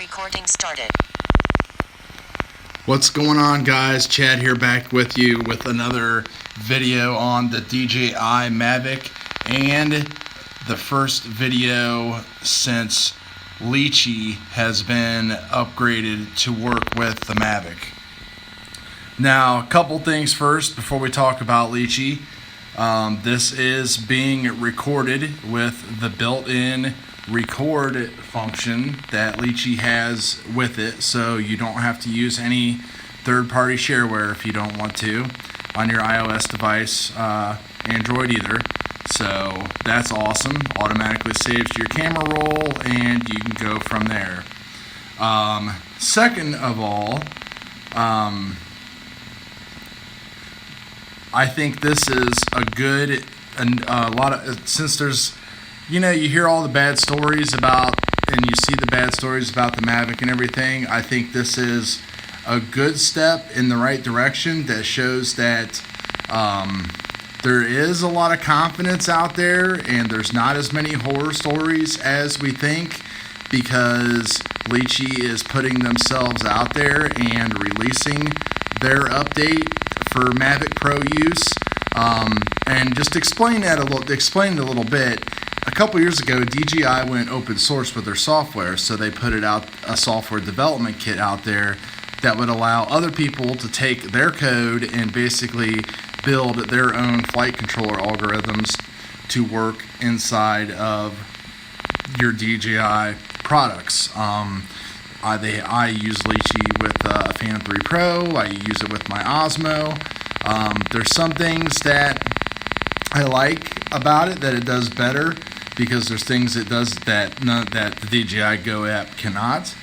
recording started. What's going on, guys? Chad here, back with you with another video on the DJI MAVIC, and the first video since Litchi has been upgraded to work with the MAVIC. Now, a couple things first before we talk about Litchi. This is being recorded with the built-in record function that Litchi has with it, so you don't have to use any third-party shareware if you don't want to on your iOS device, Android either. So that's awesome. Automatically saves your camera roll and you can go from there. Second of all, I think this is a good, a lot of, since there's, you know, you hear all the bad stories about, and you see the bad stories about the MAVIC and everything. I think this is a good step in the right direction that shows that there is a lot of confidence out there, and there's not as many horror stories as we think, because Litchi is putting themselves out there and releasing their update for MAVIC Pro use. And just explain it a little bit. A couple years ago, DJI went open source with their software, so they put it out, a software development kit out there that would allow other people to take their code and basically build their own flight controller algorithms to work inside of your DJI products. I use Litchi with Phantom 3 Pro. I use it with my Osmo. There's some things that I like about it that it does better, because there's things it does that the DJI Go app cannot.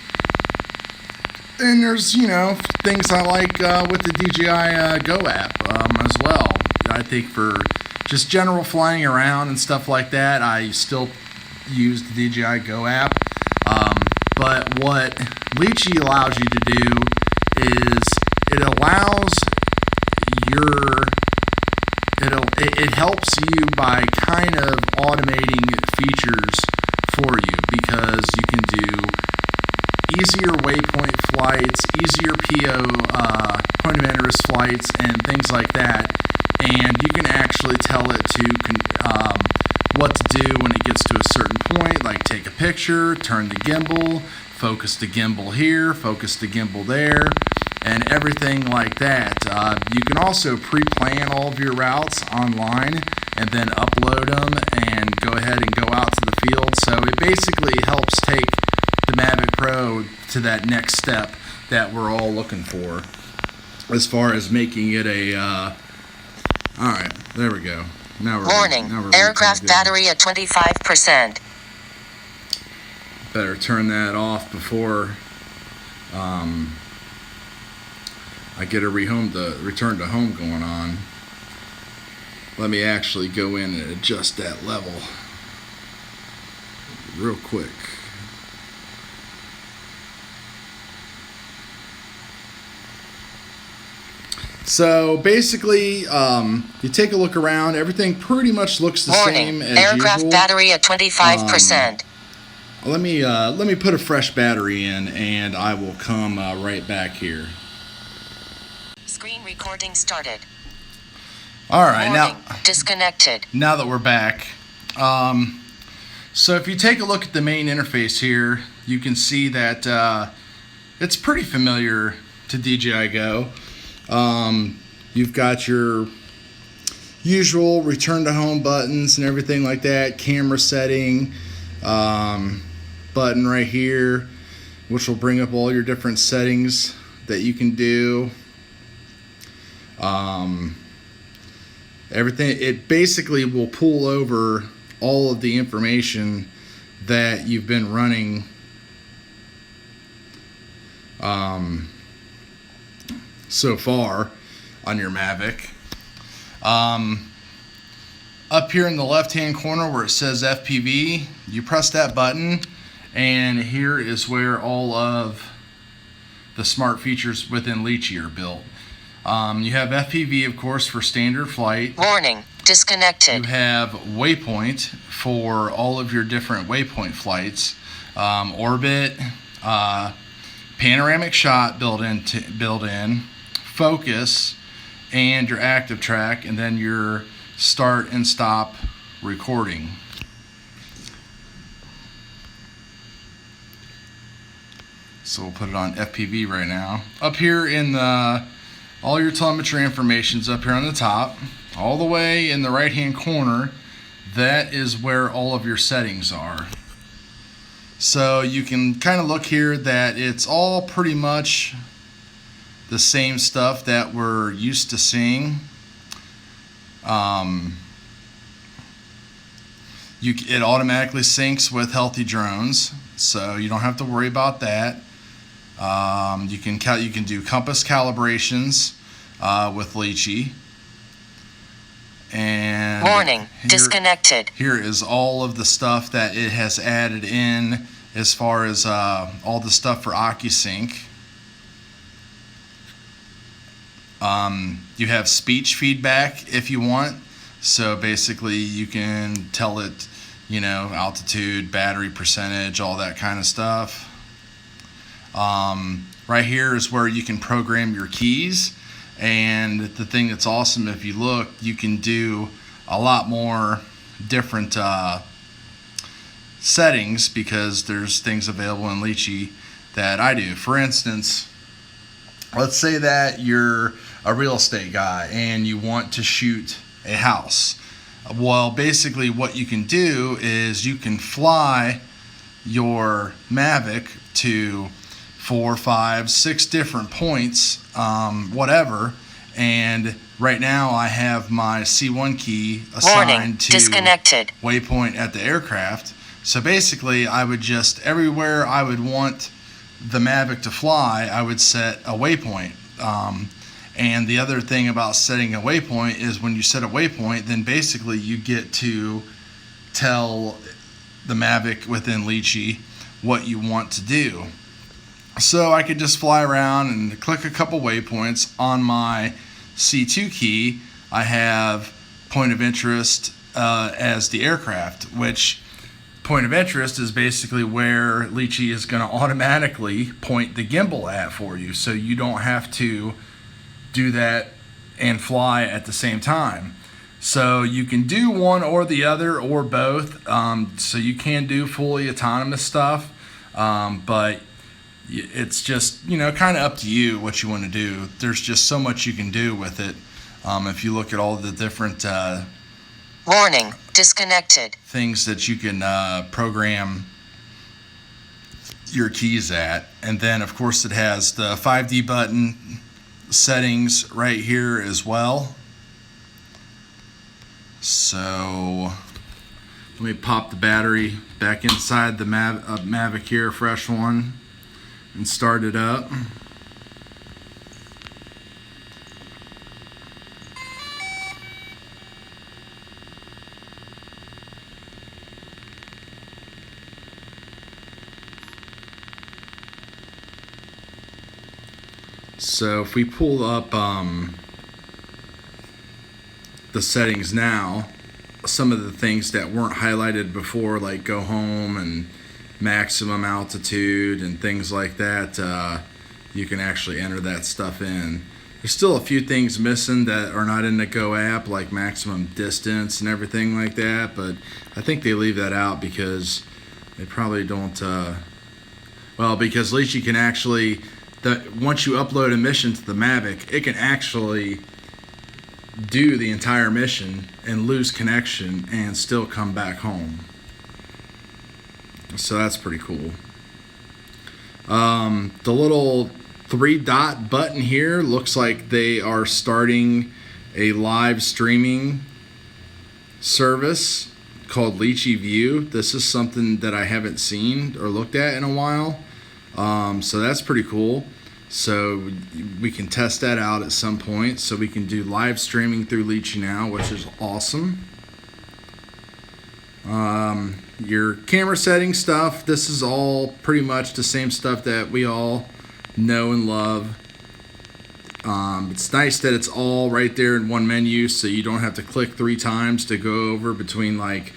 And there's, you know, things I like with the DJI Go app as well. I think for just general flying around and stuff like that, I still use the DJI Go app. But what Litchi allows you to do is it allows it helps you by kind of automating features for you, because you can do easier waypoint flights, easier point of interest flights, and things like that. And you can actually tell it to what to do when it gets to a certain point, like take a picture, turn the gimbal, focus the gimbal here, focus the gimbal there, and everything like that. You can also pre-plan all of your routes online and then upload them and go ahead and go out to the field. So it basically helps take the MAVIC Pro to that next step that we're all looking for, as far as making it a all right, there we go. Now we're Warning, aircraft battery at 25%. Better turn that off before I get a return to home going on. Let me actually go in and adjust that level real quick. So basically, you take a look around. Everything pretty much looks the same as aircraft usual. battery at 25%. Let me put a fresh battery in, and I will come right back here. Screen recording started. All right, Warning, disconnected. Now that we're back, so if you take a look at the main interface here, you can see that it's pretty familiar to DJI Go. You've got your usual return to home buttons and everything like that, camera setting button right here, which will bring up all your different settings that you can do. Everything, it basically will pull over all of the information that you've been running so far on your MAVIC. Up here in the left hand corner where it says FPV, you press that button, and here is where all of the smart features within Litchi are built. You have FPV, of course, for standard flight. Warning, disconnected. You have waypoint for all of your different waypoint flights. Orbit, panoramic shot built in, focus, and your active track, and then your start and stop recording. So we'll put it on FPV right now. Up here in the, all your telemetry information's up here on the top. All the way in the right hand corner, that is where all of your settings are. So you can kind of look here that it's all pretty much the same stuff that we're used to seeing. It automatically syncs with Healthy Drones, so you don't have to worry about that. You can do compass calibrations with Litchi. And warning, disconnected. Here is all of the stuff that it has added in as far as all the stuff for OcuSync. You have speech feedback if you want. So basically you can tell it, altitude, battery percentage, all that kind of stuff. Right here is where you can program your keys. And the thing that's awesome, if you look, you can do a lot more different settings because there's things available in Litchi that I do. For instance, let's say that you're a real estate guy and you want to shoot a house. Well, basically what you can do is you can fly your Mavic to 4, 5, 6 different points, whatever. And right now I have my C1 key assigned to disconnected waypoint at the aircraft. So basically I would just, everywhere I would want the Mavic to fly, I would set a waypoint. And the other thing about setting a waypoint is when you set a waypoint, then basically you get to tell the Mavic within Litchi what you want to do. So I could just fly around and click a couple waypoints. On my C2 key, I have point of interest as the aircraft, which point of interest is basically where Litchi is going to automatically point the gimbal at for you. So you don't have to do that and fly at the same time. So you can do one or the other or both. So you can do fully autonomous stuff, but it's just, kind of up to you what you want to do. There's just so much you can do with it. If you look at all the different warning, disconnected things that you can program your keys at. And then, of course, it has the 5D button settings right here as well. So let me pop the battery back inside the Mavic here, fresh one, and start it up. So if we pull up the settings now, some of the things that weren't highlighted before, like go home and maximum altitude and things like that, you can actually enter that stuff in. There's still a few things missing that are not in the Go app, like maximum distance and everything like that, but I think they leave that out because they probably don't, because Litchi can actually, once you upload a mission to the Mavic, it can actually do the entire mission and lose connection and still come back home. So that's pretty cool. The little 3-dot button here looks like they are starting a live streaming service called Litchi View. This is something that I haven't seen or looked at in a while. So that's pretty cool. So we can test that out at some point. So we can do live streaming through Litchi now, which is awesome. Your camera setting stuff, this is all pretty much the same stuff that we all know and love. It's nice that it's all right there in one menu, so you don't have to click 3 times to go over between like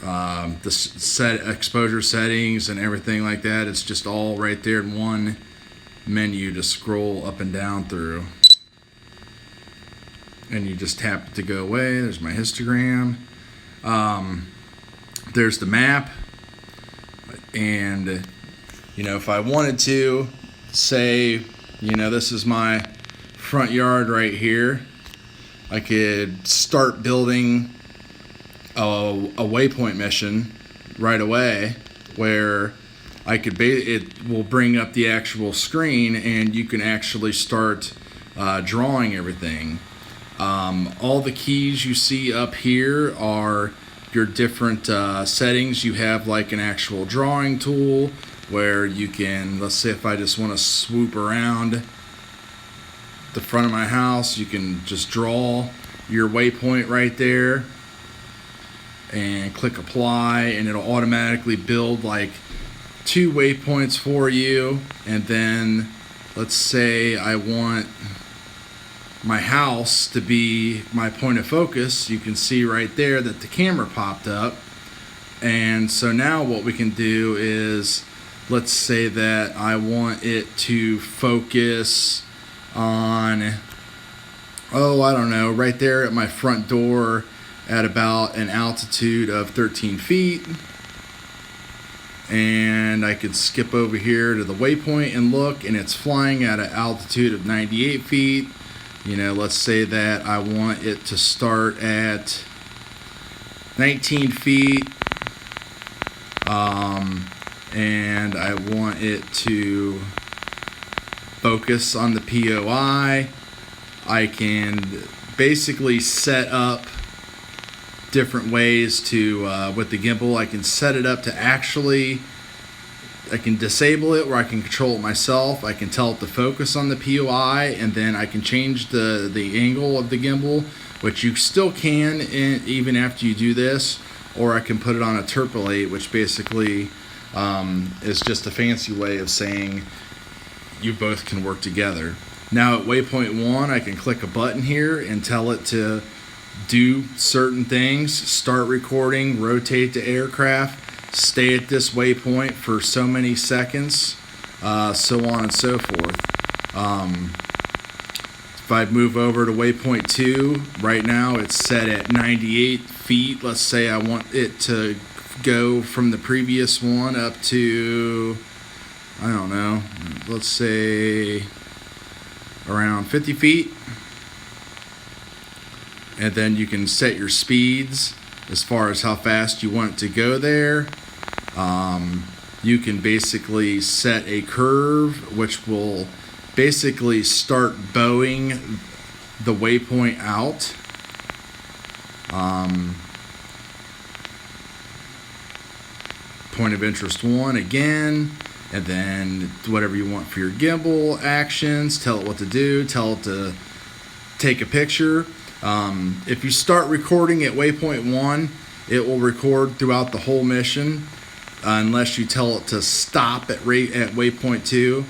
the set exposure settings and everything like that. It's just all right there in one menu to scroll up and down through. And you just tap it to go away. There's my histogram. There's the map. And, if I wanted to say, this is my front yard right here, I could start building a waypoint mission right away where it will bring up the actual screen and you can actually start drawing everything. All the keys you see up here are your different settings. You have like an actual drawing tool where you can, let's say if I just want to swoop around the front of my house, you can just draw your waypoint right there and click apply, and it'll automatically build like 2 waypoints for you. And then let's say I want my house to be my point of focus. You can see right there that the camera popped up. And so now what we can do is, let's say that I want it to focus on, I don't know, right there at my front door at about an altitude of 13 feet. And I could skip over here to the waypoint and look, and it's flying at an altitude of 98 feet. Let's say that I want it to start at 19 feet. And I want it to focus on the POI. I can basically set up different ways to, with the gimbal, I can set it up to actually, I can disable it where I can control it myself. I can tell it to focus on the POI, and then I can change the angle of the gimbal, which you still can even after you do this, or I can put it on a interpolate, which basically is just a fancy way of saying you both can work together. Now at waypoint 1, I can click a button here and tell it to do certain things: start recording, rotate the aircraft, stay at this waypoint for so many seconds, so on and so forth. If I move over to waypoint 2, right now it's set at 98 feet. Let's say I want it to go from the previous one up to, I don't know, let's say around 50 feet. And then you can set your speeds as far as how fast you want it to go there. You can basically set a curve, which will basically start bowing the waypoint out. Point of interest 1 again, and then whatever you want for your gimbal actions. Tell it what to do, tell it to take a picture. If you start recording at waypoint 1, it will record throughout the whole mission, unless you tell it to stop at waypoint 2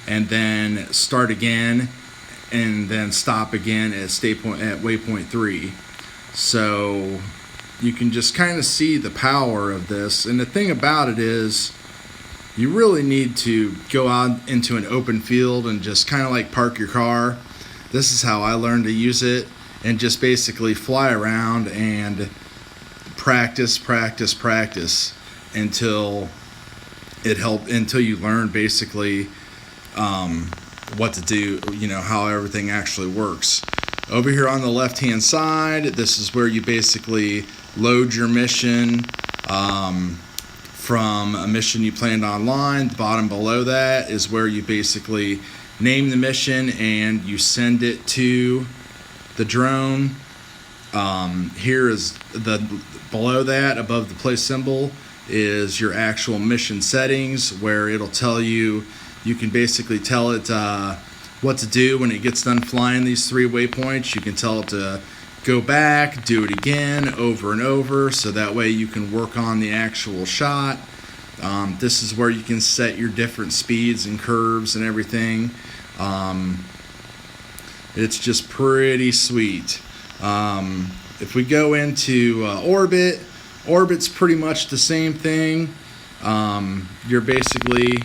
and then start again and then stop again at waypoint 3. So you can just kind of see the power of this. And the thing about it is, you really need to go out into an open field and just kind of like park your car. This is how I learned to use it, and just basically fly around and practice until you learn basically what to do, how everything actually works. Over here on the left hand side, this is where you basically load your mission from a mission you planned online. The bottom below that is where you basically name the mission and you send it to the drone. Here is below that, above the play symbol, is your actual mission settings, where it'll tell you, you can basically tell it what to do when it gets done flying these 3 waypoints. You can tell it to go back, do it again, over and over, so that way you can work on the actual shot. This is where you can set your different speeds and curves and everything. It's just pretty sweet. If we go into orbit, Orbit's pretty much the same thing. You're basically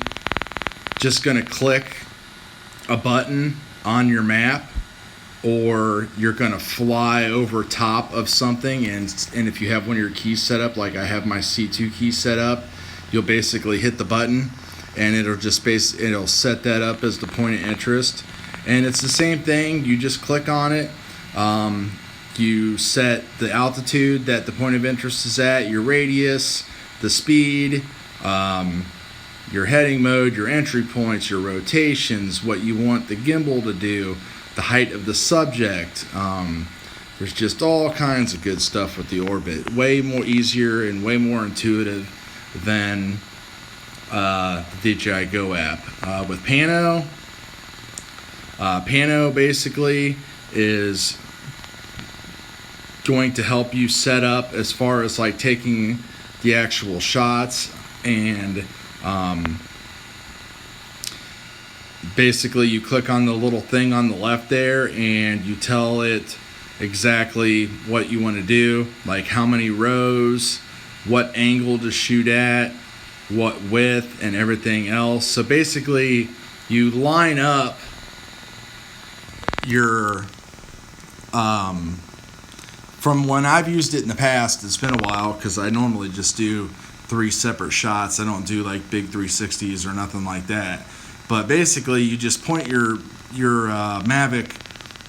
just going to click a button on your map, or you're going to fly over top of something, and if you have one of your keys set up, like I have my C2 key set up, you'll basically hit the button and it'll just it'll set that up as the point of interest. And it's the same thing. You just click on it. You set the altitude that the point of interest is at, your radius, the speed, your heading mode, your entry points, your rotations, what you want the gimbal to do, the height of the subject. There's just all kinds of good stuff with the Orbit. Way more easier and way more intuitive than the DJI Go app. With Pano, Pano basically is going to help you set up as far as like taking the actual shots, and basically you click on the little thing on the left there and you tell it exactly what you want to do, like how many rows, what angle to shoot at, what width, and everything else. So basically you line up your from when I've used it in the past, it's been a while because I normally just do 3 separate shots. I don't do like big 360s or nothing like that. But basically, you just point your Mavic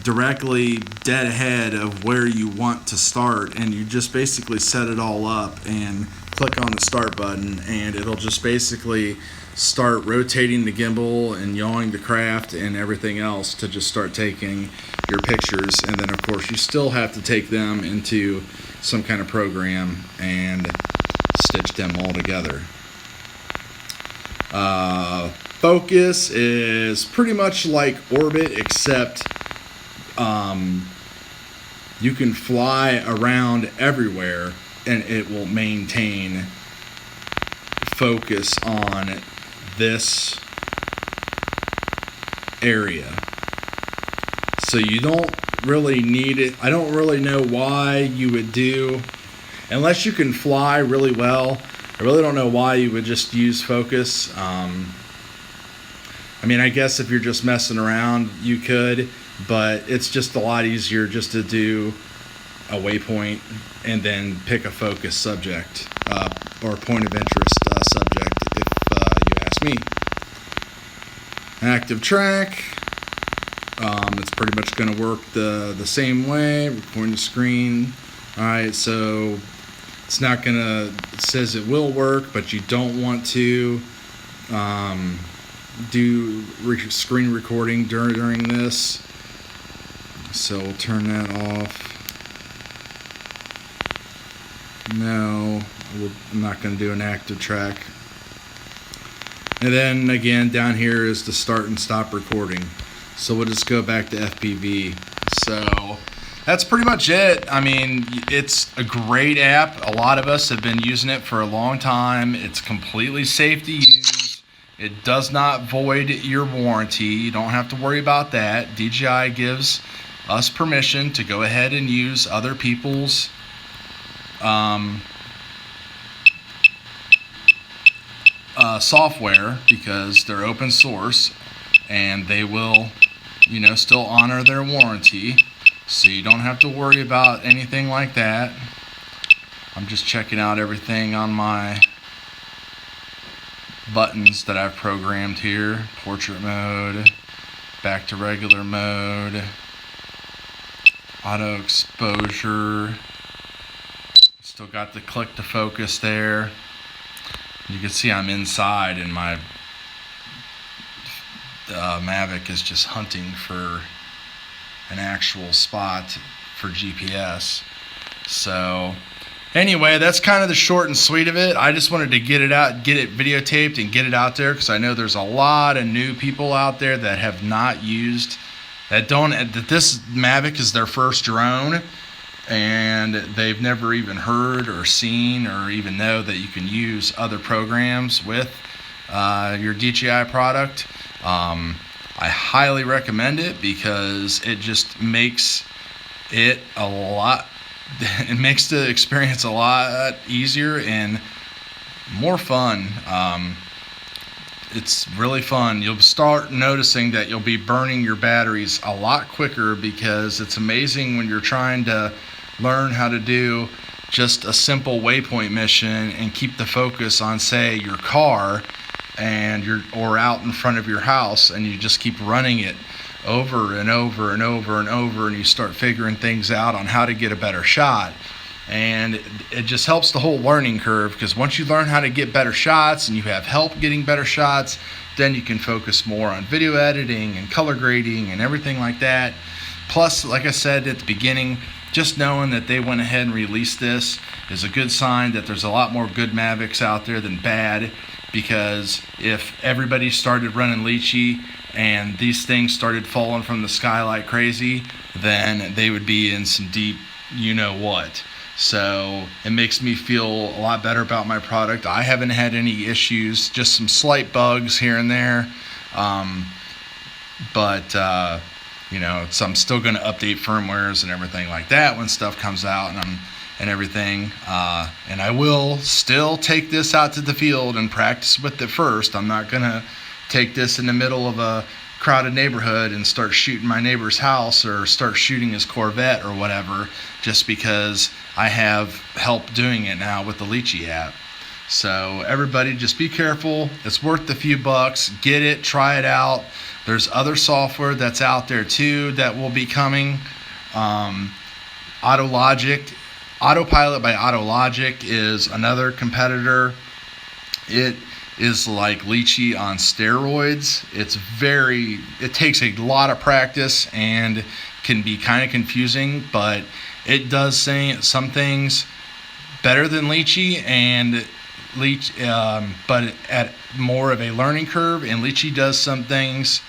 directly dead ahead of where you want to start, and you just basically set it all up and click on the start button, and it'll just basically start rotating the gimbal and yawing the craft and everything else to just start taking your pictures. And then of course you still have to take them into some kind of program and stitch them all together. Focus is pretty much like Orbit, except you can fly around everywhere and it will maintain focus on this area. So you don't really need it. I don't really know why you would do, unless you can fly really well, I really don't know why you would just use focus. I mean, I guess if you're just messing around, you could, but it's just a lot easier just to do a waypoint and then pick a focus subject or point of interest subject, if you ask me. Active track, it's pretty much going to work the same way. Recording the screen. All right, so it's not going to, it says it will work, but you don't want to do screen recording during this. So we'll turn that off. No, I'm not going to do an active track. And then again, down here is the start and stop recording. So we'll just go back to FPV. So that's pretty much it. I mean, it's a great app. A lot of us have been using it for a long time. It's completely safe to use. It does not void your warranty. You don't have to worry about that. DJI gives us permission to go ahead and use other people's software, because they're open source and they will, still honor their warranty. So you don't have to worry about anything like that. I'm just checking out everything on my buttons that I've programmed here. Portrait mode, back to regular mode, auto exposure. Still got the click to focus there. You can see I'm inside and my Mavic is just hunting for an actual spot for GPS. So anyway, that's kind of the short and sweet of it. I just wanted to get it out, get it videotaped and get it out there, because I know there's a lot of new people out there that have not used, that this Mavic is their first drone, and they've never even heard or seen or even know that you can use other programs with your DJI product. I highly recommend it because it just makes it a lot it makes the experience a lot easier and more fun. It's really fun. You'll start noticing that you'll be burning your batteries a lot quicker, because it's amazing when you're trying to learn how to do just a simple waypoint mission and keep the focus on, say, your car or out in front of your house, and you just keep running it over and over and over and over, and you start figuring things out on how to get a better shot. And it just helps the whole learning curve, because once you learn how to get better shots and you have help getting better shots, then you can focus more on video editing and color grading and everything like that. Plus, like I said at the beginning, just knowing that they went ahead and released this is a good sign that there's a lot more good Mavics out there than bad, because if everybody started running Litchi and these things started falling from the sky like crazy, then they would be in some deep you-know-what. So it makes me feel a lot better about my product. I haven't had any issues, just some slight bugs here and there. But so I'm still going to update firmwares and everything like that when stuff comes out and everything. And I will still take this out to the field and practice with it first. I'm not going to take this in the middle of a crowded neighborhood and start shooting my neighbor's house or start shooting his Corvette or whatever, just because I have help doing it now with the Litchi app. So everybody, just be careful. It's worth a few bucks. Get it, try it out. There's other software that's out there too that will be coming. Autopilot by Autologic is another competitor. It is like Litchi on steroids. It takes a lot of practice and can be kind of confusing, but it does some things better than Litchi, but at more of a learning curve, and Litchi does some things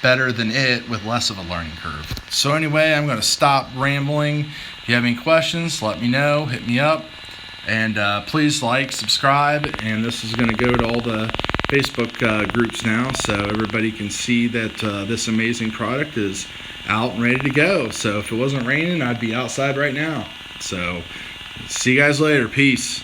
better than it with less of a learning curve. So anyway, I'm going to stop rambling. If you have any questions, let me know. Hit me up. And please like, subscribe, and this is going to go to all the Facebook groups now, so everybody can see that this amazing product is out and ready to go. So if it wasn't raining, I'd be outside right now. So see you guys later. Peace.